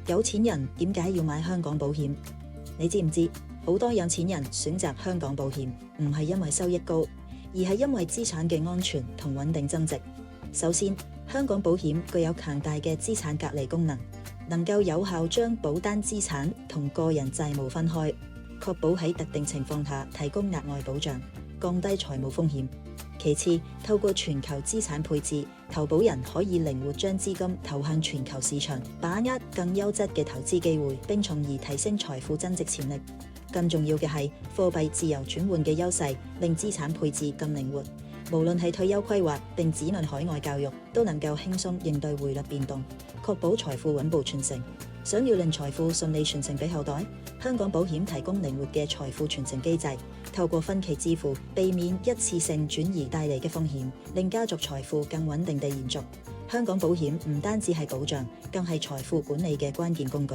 有錢人點解要買香港保險？你知唔知？好多有錢人選擇香港保險，唔係因為收益高，而係因為資產嘅安全同穩定增值。首先，香港保險具有強大嘅資產隔離功能，能夠有效將保單資產同個人債務分開，確保喺特定情況下提供額外保障，降低財務風險。其次，透過全球資產配置，投保人可以靈活將資金投向全球市場，把握更優質嘅投資機會，並從而提升財富增值潛力。更重要嘅係貨幣自由轉換嘅優勢，令資產配置更靈活。無論係退休規劃定子女海外教育，都能夠輕鬆應對匯率變動，確保財富穩步傳承。想要令財富順利傳承俾後代，香港保險提供靈活嘅財富傳承機制，透過分期支付，避免一次性轉移帶嚟嘅風險，令家族財富更穩定地延續。香港保險唔單止係保障，更係財富管理嘅關鍵工具。